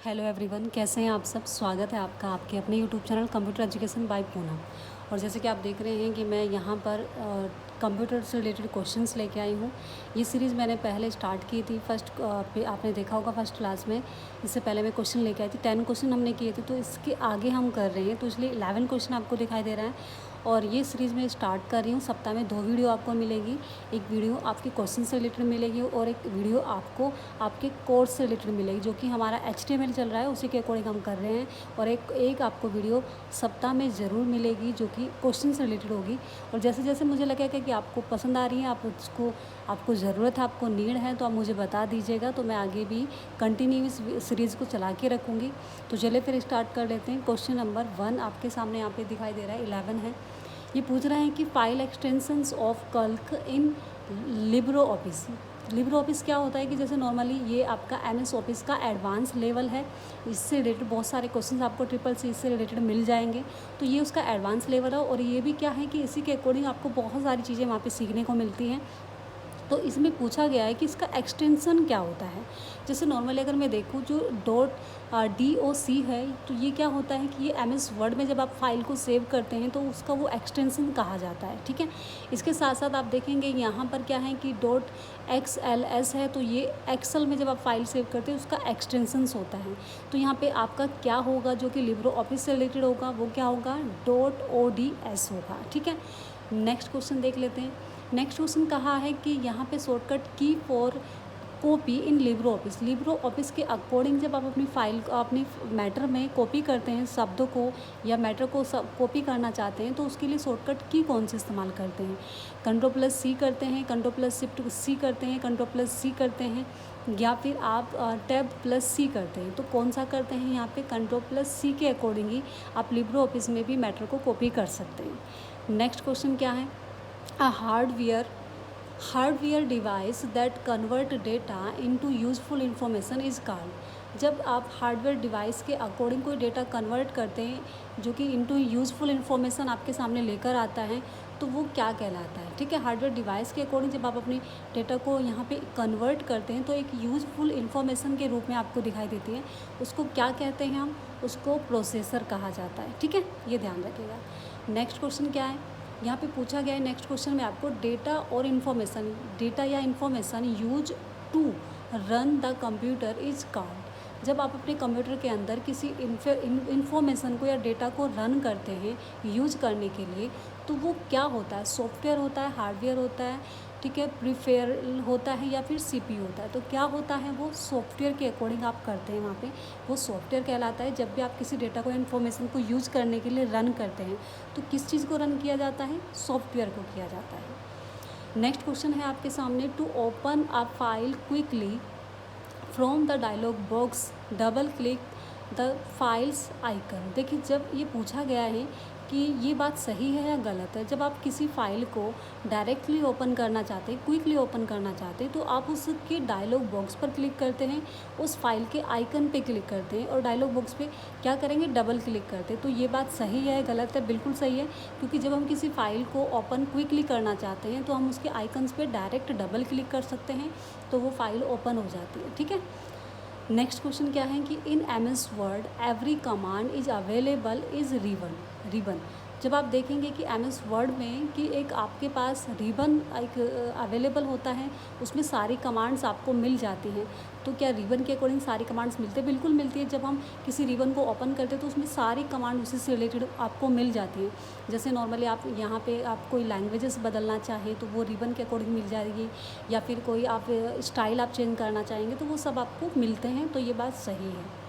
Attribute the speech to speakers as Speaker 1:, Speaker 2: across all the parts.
Speaker 1: Hello everyone, कैसे हैं आप सब। स्वागत है आपका आपके अपने YouTube channel computer education by Poonam. और जैसे कि आप देख रहे हैं कि मैं यहाँ पर कंप्यूटर से रिलेटेड क्वेश्चंस लेके आई हूँ। ये सीरीज़ मैंने पहले स्टार्ट की थी पे आपने देखा होगा फर्स्ट क्लास में। इससे पहले मैं क्वेश्चन लेके आई थी, 10 क्वेश्चन हमने किए थे, तो इसके आगे हम कर रहे हैं, तो इसलिए 11 क्वेश्चन आपको दिखाई दे रहा है। और ये सीरीज़ मैं स्टार्ट कर रही हूँ। सप्ताह में 2 वीडियो आपको मिलेगी। एक वीडियो आपके क्वेश्चन से रिलेटेड मिलेगी और एक वीडियो आपको आपके कोर्स से रिलेटेड मिलेगी, जो कि हमारा HTML चल रहा है, उसी के अकॉर्डिंग हम कर रहे हैं। और एक आपको वीडियो सप्ताह में ज़रूर मिलेगी जो कि क्वेश्चन से रिलेटेड होगी। और जैसे जैसे मुझे लगेगा कि आपको पसंद आ रही है, आपको ज़रूरत है, आपको नीड है, तो आप मुझे बता दीजिएगा, तो मैं आगे भी कंटिन्यूस सीरीज़ को चला के रखूँगी। तो चलिए फिर स्टार्ट कर लेते हैं। क्वेश्चन नंबर 1 आपके सामने यहाँ पे दिखाई दे रहा है, 11 है। ये पूछ रहा है कि file extensions of Calc in Libre office. Libre office क्या होता है कि जैसे नॉर्मली ये आपका MS ऑफिस का एडवांस लेवल है। इससे रिलेटेड बहुत सारे क्वेश्चंस आपको CCC से रिलेटेड मिल जाएंगे। तो ये उसका एडवांस लेवल है और ये भी क्या है कि इसी के अकॉर्डिंग आपको बहुत सारी चीज़ें वहाँ पे सीखने को मिलती हैं। तो इसमें पूछा गया है कि इसका एक्सटेंशन क्या होता है। जैसे नॉर्मली अगर मैं देखूँ जो DOC है, तो ये क्या होता है कि ये MS वर्ड में जब आप फाइल को सेव करते हैं तो उसका वो एक्सटेंशन कहा जाता है, ठीक है। इसके साथ साथ आप देखेंगे यहाँ पर क्या है कि .XLS है, तो ये एक्सेल में जब आप फाइल सेव करते हैं उसका एक्सटेंशंस होता है। तो यहाँ पे आपका क्या होगा जो कि लिब्रो ऑफिस से रिलेटेड होगा, वो क्या होगा, .ODS होगा, ठीक है। नेक्स्ट क्वेश्चन देख लेते हैं। नेक्स्ट क्वेश्चन कहा है कि यहाँ पे शॉर्टकट की for copy in Libre office. Libre office के अकॉर्डिंग जब आप अपनी फाइल को अपनी मैटर में कॉपी करते हैं, शब्दों को या मैटर को कॉपी करना चाहते हैं, तो उसके लिए शॉर्टकट की कौन से इस्तेमाल करते हैं। Ctrl+C करते हैं, Ctrl+Shift+C करते हैं, Ctrl+C करते हैं, या फिर आप Tab+C करते हैं। तो कौन सा करते हैं यहाँ पे, Ctrl+C के अकॉर्डिंग ही आप लिब्रो ऑफिस में भी मैटर को कॉपी कर सकते हैं। नेक्स्ट क्वेश्चन क्या है, a hardware device that convert data into useful information is called। जब आप हार्डवेयर डिवाइस के अकॉर्डिंग कोई डेटा कन्वर्ट करते हैं जो कि इनटू यूज़फुल इन्फॉर्मेशन आपके सामने लेकर आता है, तो वो क्या कहलाता है, ठीक है। हार्डवेयर डिवाइस के अकॉर्डिंग जब आप अपनी डेटा को यहाँ पे कन्वर्ट करते हैं तो एक यूज़फुल इन्फॉर्मेशन के रूप में आपको दिखाई देती है, उसको क्या कहते हैं, हम उसको प्रोसेसर कहा जाता है, ठीक है, ये ध्यान रखिएगा। नेक्स्ट क्वेश्चन क्या है, यहाँ पे पूछा गया है नेक्स्ट क्वेश्चन में आपको डेटा और इन्फॉर्मेशन, डेटा या information use to run the computer is called. जब आप अपने कंप्यूटर के अंदर किसी इन्फॉर्मेशन को या डेटा को रन करते हैं यूज करने के लिए, तो वो क्या होता है, सॉफ्टवेयर होता है, हार्डवेयर होता है, ठीक है, प्रीफेयर होता है या फिर CPU होता है। तो क्या होता है, वो सॉफ्टवेयर के अकॉर्डिंग आप करते हैं, वहाँ पे वो सॉफ्टवेयर कहलाता है। जब भी आप किसी डेटा को इन्फॉर्मेशन को यूज़ करने के लिए रन करते हैं, तो किस चीज़ को रन किया जाता है, सॉफ्टवेयर को किया जाता है। नेक्स्ट क्वेश्चन है आपके सामने, to open a file quickly from the dialog box double click the files icon. देखिए, जब ये पूछा गया है कि ये बात सही है या गलत है, जब आप किसी फ़ाइल को डायरेक्टली ओपन करना चाहते हैं, क्विकली ओपन करना चाहते हैं, तो आप उसके डायलॉग बॉक्स पर क्लिक करते हैं, उस फाइल के आइकन पे क्लिक करते हैं और डायलॉग बॉक्स पे क्या करेंगे, डबल क्लिक करते हैं। तो ये बात सही है गलत है, बिल्कुल सही है, क्योंकि जब हम किसी फ़ाइल को ओपन क्विकली करना चाहते हैं तो हम उसके आइकन्स पे डायरेक्ट डबल क्लिक कर सकते हैं, तो वो फाइल ओपन हो जाती है, ठीक है। नेक्स्ट क्वेश्चन क्या है कि इन MS word every command is available is ribbon. जब आप देखेंगे कि MS वर्ड में कि एक आपके पास रिबन एक अवेलेबल होता है, उसमें सारी कमांड्स आपको मिल जाती हैं। तो क्या रिबन के अकॉर्डिंग सारी कमांड्स मिलते हैं, बिल्कुल मिलती है। जब हम किसी रिबन को ओपन करते हैं तो उसमें सारी कमांड उसी से रिलेटेड आपको मिल जाती हैं। जैसे नॉर्मली आप यहाँ पे आप कोई लैंग्वेजेस बदलना चाहें तो वो रिबन के अकॉर्डिंग मिल जाएगी, या फिर कोई आप स्टाइल आप चेंज करना चाहेंगे तो वो सब आपको मिलते हैं। तो ये बात सही है।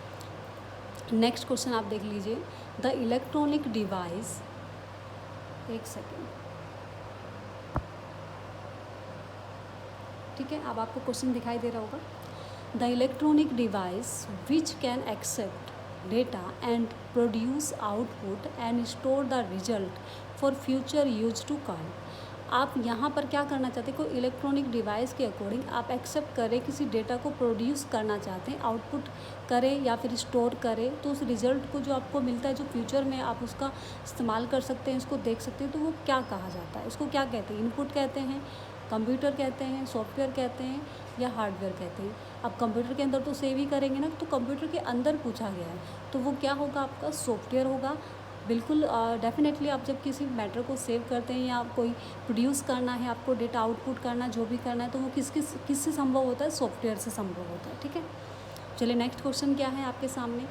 Speaker 1: नेक्स्ट क्वेश्चन आप देख लीजिए, द इलेक्ट्रॉनिक डिवाइस, एक सेकेंड, ठीक है, अब आपको क्वेश्चन दिखाई दे रहा होगा। The electronic device which can accept data and produce output and store the result for future use to call. आप यहाँ पर क्या करना चाहते हैं, कोई इलेक्ट्रॉनिक डिवाइस के अकॉर्डिंग आप एक्सेप्ट करें, किसी डेटा को प्रोड्यूस करना चाहते हैं, आउटपुट करें या फिर स्टोर करें, तो उस रिज़ल्ट को जो आपको मिलता है, जो फ्यूचर में आप उसका इस्तेमाल कर सकते हैं, उसको देख सकते हैं, तो वो क्या कहा जाता है, उसको क्या कहते हैं, इनपुट कहते हैं, कंप्यूटर कहते हैं, सॉफ्टवेयर कहते हैं या हार्डवेयर कहते हैं। अब कंप्यूटर के अंदर तो सेव ही करेंगे ना, तो कंप्यूटर के अंदर पूछा गया है तो वो क्या होगा, आपका सॉफ्टवेयर होगा। बिल्कुल डेफिनेटली आप जब किसी मैटर को सेव करते हैं या कोई प्रोड्यूस करना है, आपको डेटा आउटपुट करना, जो भी करना है, तो वो किससे संभव होता है, सॉफ्टवेयर से संभव होता है। ठीक है, चलिए नेक्स्ट क्वेश्चन क्या है आपके सामने,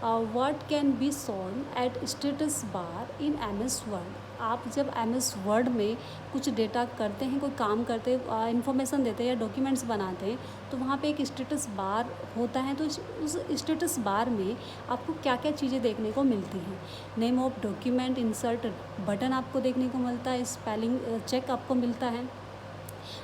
Speaker 1: what can be solve at status bar in MS word. आप जब MS वर्ड में कुछ डेटा करते हैं, कोई काम करते हैं, इन्फॉर्मेशन देते हैं या डॉक्यूमेंट्स बनाते हैं, तो वहाँ पे एक स्टेटस बार होता है। तो उस स्टेटस बार में आपको क्या क्या चीज़ें देखने को मिलती हैं, name of document, insert button आपको देखने को मिलता है, स्पेलिंग चेक आपको मिलता है,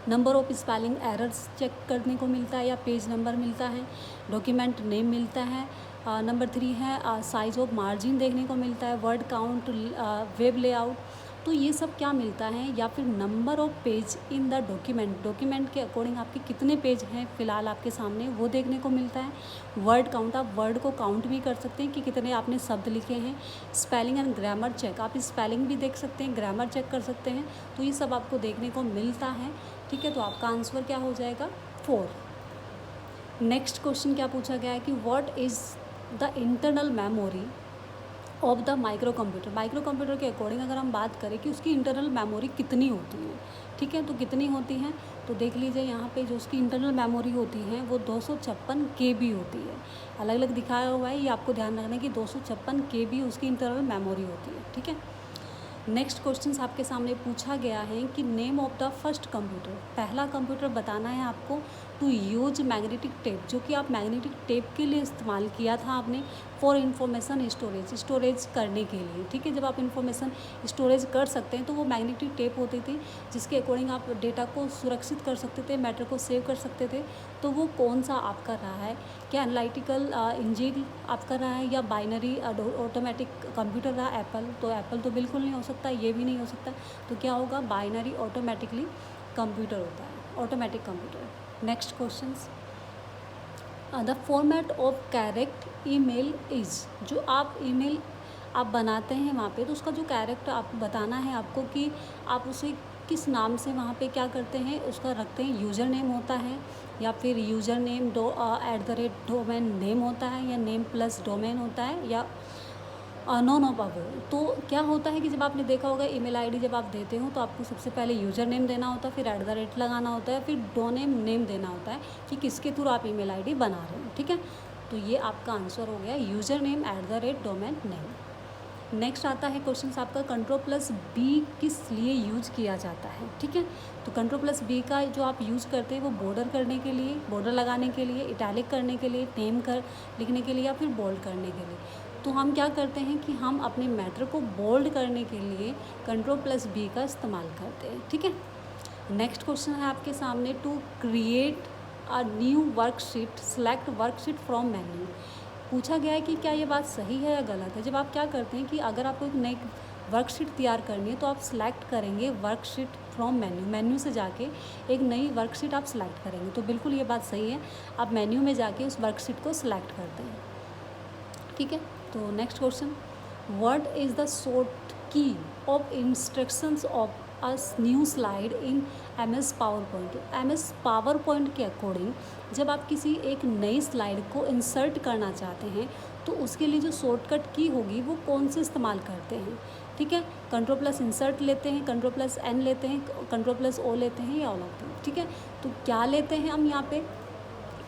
Speaker 1: number of spelling errors check करने को मिलता है या पेज नंबर मिलता है, डॉक्यूमेंट नेम मिलता है, नंबर 3 है साइज ऑफ मार्जिन देखने को मिलता है, वर्ड काउंट, वेब लेआउट। तो ये सब क्या मिलता है, या फिर number of page in the document, document के अकॉर्डिंग आपके कितने पेज हैं फ़िलहाल आपके सामने, वो देखने को मिलता है, वर्ड काउंट, आप वर्ड को काउंट भी कर सकते हैं कि कितने आपने शब्द लिखे हैं, स्पेलिंग एंड ग्रामर चेक, आप स्पेलिंग भी देख सकते हैं, ग्रामर चेक कर सकते हैं। तो ये सब आपको देखने को मिलता है। ठीक है, तो आपका आंसर क्या हो जाएगा, 4। नेक्स्ट क्वेश्चन क्या पूछा गया है कि what is the internal memory of the micro computer. Micro computer के अकॉर्डिंग अगर हम बात करें कि उसकी इंटरनल मेमोरी कितनी होती है, ठीक है, तो कितनी होती हैं, तो देख लीजिए यहाँ पे जो उसकी इंटरनल मेमोरी होती है वो 256 KB होती है। अलग अलग दिखाया हुआ है, ये आपको ध्यान रखना है कि 256 KB उसकी इंटरनल मेमोरी होती है। ठीक है, नेक्स्ट क्वेश्चन आपके सामने पूछा गया है कि name of the first computer, पहला कंप्यूटर बताना है आपको टू यूज मैग्नेटिक टेप, जो कि आप मैग्नेटिक टेप के लिए इस्तेमाल किया था आपने, फॉर इंफॉर्मेशन स्टोरेज, स्टोरेज करने के लिए। ठीक है, जब आप इंफॉर्मेशन स्टोरेज कर सकते हैं तो वो मैग्नेटिक टेप होती थी जिसके अकॉर्डिंग आप डेटा को सुरक्षित कर सकते थे, मैटर को सेव कर सकते थे। तो वो कौन सा आप कर रहा है, क्या एनालिटिकल इंजन आप कर रहा है या बाइनरी ऑटोमेटिक कंप्यूटर रहा एप्पल, तो एप्पल तो बिल्कुल नहीं हो सकता, ये भी नहीं हो सकता, तो क्या होगा, बाइनरी ऑटोमेटिकली कंप्यूटर होता है, automatic computer. Next questions, the format of correct email is, जो आप ईमेल आप बनाते हैं वहाँ पे, तो उसका जो कैरेक्टर आप बताना है आपको कि आप उसे किस नाम से वहाँ पे क्या करते हैं, उसका रखते हैं, यूज़र नेम होता है या फिर यूज़र नेम @डोमेन नेम होता है या नेम प्लस डोमेन होता है या नॉन ऑफ अवेयर। तो क्या होता है कि जब आपने देखा होगा ईमेल आईडी जब आप देते हो तो आपको सबसे पहले यूज़र नेम देना होता है, फिर @ लगाना होता है, फिर डोमेन नेम देना होता है कि किसके थ्रू आप ईमेल आईडी बना रहे हो। ठीक है, तो ये आपका आंसर हो गया user name @domain name. Next आता है क्वेश्चन आपका Ctrl+B किस लिए यूज किया जाता है। ठीक है, तो Ctrl+B का जो आप यूज़ करते हैं वो बॉर्डर करने के लिए, बॉर्डर लगाने के लिए, इटैलिक करने के लिए, नेम कर लिखने के लिए या फिर बोल्ड करने के लिए। तो हम क्या करते हैं कि हम अपने मैटर को बोल्ड करने के लिए Ctrl+B का इस्तेमाल करते हैं। ठीक है, नेक्स्ट क्वेश्चन है आपके सामने, to create a new worksheet select worksheet from menu. पूछा गया है कि क्या ये बात सही है या गलत है। जब आप क्या करते हैं कि अगर आपको एक नई वर्कशीट तैयार करनी है तो आप सिलेक्ट करेंगे वर्कशीट फ्रॉम मेन्यू, मेन्यू से जाके एक नई वर्कशीट आप सिलेक्ट करेंगे, तो बिल्कुल ये बात सही है, आप मेन्यू में जाके उस वर्कशीट को सिलेक्ट करते हैं। ठीक है, तो next question, what is the short key of instructions of a new slide in MS PowerPoint. MS PowerPoint के अकॉर्डिंग जब आप किसी एक नई स्लाइड को इंसर्ट करना चाहते हैं तो उसके लिए जो शॉर्टकट की होगी वो कौन से इस्तेमाल करते हैं। ठीक है, Ctrl+ इंसर्ट लेते हैं, Ctrl+N लेते हैं, Ctrl+O लेते हैं या ऑल ऑफ देम। ठीक है, तो क्या लेते हैं हम यहाँ पे,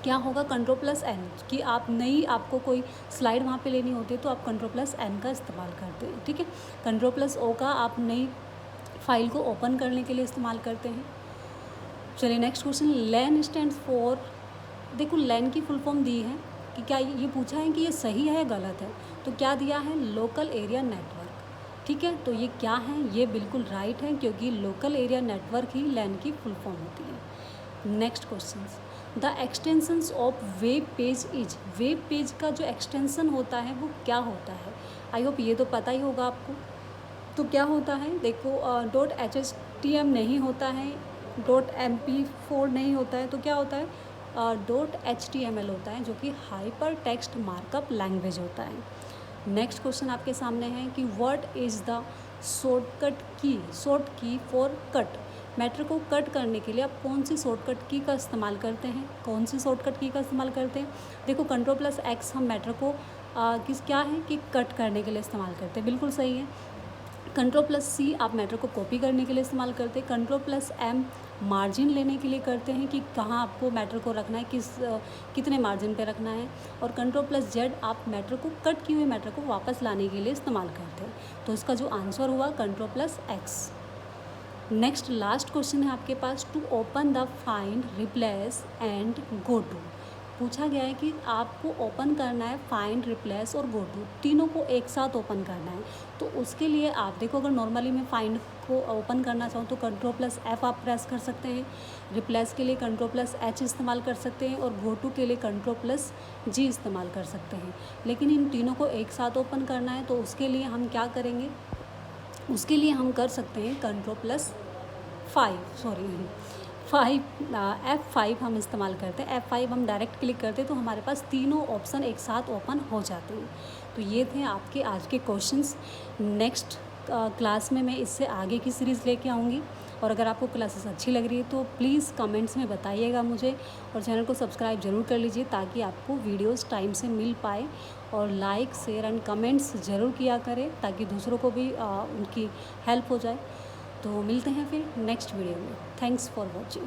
Speaker 1: क्या होगा Ctrl+N, कि आप नई आपको कोई स्लाइड वहाँ पे लेनी होती है तो आप Ctrl+N का इस्तेमाल करते हैं। ठीक है, Ctrl+O का आप नई फाइल को ओपन करने के लिए इस्तेमाल करते हैं। चलिए next question, LAN stands for, देखो लैन की फुल फॉर्म दी है कि क्या ये पूछा है कि ये सही है या गलत है, तो क्या दिया है, लोकल एरिया नेटवर्क। ठीक है, तो ये क्या है, ये बिल्कुल राइट है क्योंकि लोकल एरिया नेटवर्क ही लैन की फुल फॉर्म होती है। Next question, the extensions of web page is, web page का जो एक्सटेंशन होता है वो क्या होता है, आई होप ये तो पता ही होगा आपको। तो क्या होता है, देखो .htm नहीं होता है, .mp4 नहीं होता है, तो क्या होता है, .html होता है जो कि हाइपर टेक्स्ट मार्कअप लैंग्वेज होता है। नेक्स्ट क्वेश्चन आपके सामने है कि व्हाट इज़ द शॉर्ट की फॉर कट, मैटर को कट करने के लिए आप कौन सी शॉर्टकट की का इस्तेमाल करते हैं, कौन सी शॉर्टकट की का इस्तेमाल करते हैं? देखो Ctrl+X हम मैटर को क्या है कि कट करने के लिए इस्तेमाल करते हैं, बिल्कुल सही है। Ctrl+C आप मैटर को कॉपी करने के लिए इस्तेमाल करते हैं। Ctrl+M मार्जिन लेने के लिए करते हैं कि कहाँ आपको मैटर को रखना है, कितने मार्जिन पे रखना है। और Ctrl+Z आप मैटर को, कट किए हुए मैटर को वापस लाने के लिए इस्तेमाल करते हैं। तो इसका जो आंसर हुआ Ctrl+X। नेक्स्ट लास्ट क्वेश्चन है आपके पास, to open the find, replace and go to. पूछा गया है कि आपको ओपन करना है फाइंड, रिप्लेस और गो टू, तीनों को एक साथ ओपन करना है। तो उसके लिए आप देखो, अगर नॉर्मली मैं फाइंड को ओपन करना चाहूँ तो Ctrl+F आप प्रेस कर सकते हैं, रिप्लेस के लिए Ctrl+H इस्तेमाल कर सकते हैं और गो टू के लिए Ctrl+G इस्तेमाल कर सकते हैं। लेकिन इन तीनों को एक साथ ओपन करना है तो उसके लिए हम क्या करेंगे, उसके लिए हम कर सकते हैं F5 हम इस्तेमाल करते हैं। F5 हम डायरेक्ट क्लिक करते हैं तो हमारे पास तीनों ऑप्शन एक साथ ओपन हो जाते हैं। तो ये थे आपके आज के क्वेश्चंस। नेक्स्ट क्लास में मैं इससे आगे की सीरीज़ लेके आऊँगी। और अगर आपको क्लासेस अच्छी लग रही है तो प्लीज़ कमेंट्स में बताइएगा मुझे, और चैनल को सब्सक्राइब ज़रूर कर लीजिए ताकि आपको वीडियोस टाइम से मिल पाए। और लाइक, शेयर एंड कमेंट्स ज़रूर किया करें ताकि दूसरों को भी उनकी हेल्प हो जाए। तो मिलते हैं फिर नेक्स्ट वीडियो में। Thanks for watching.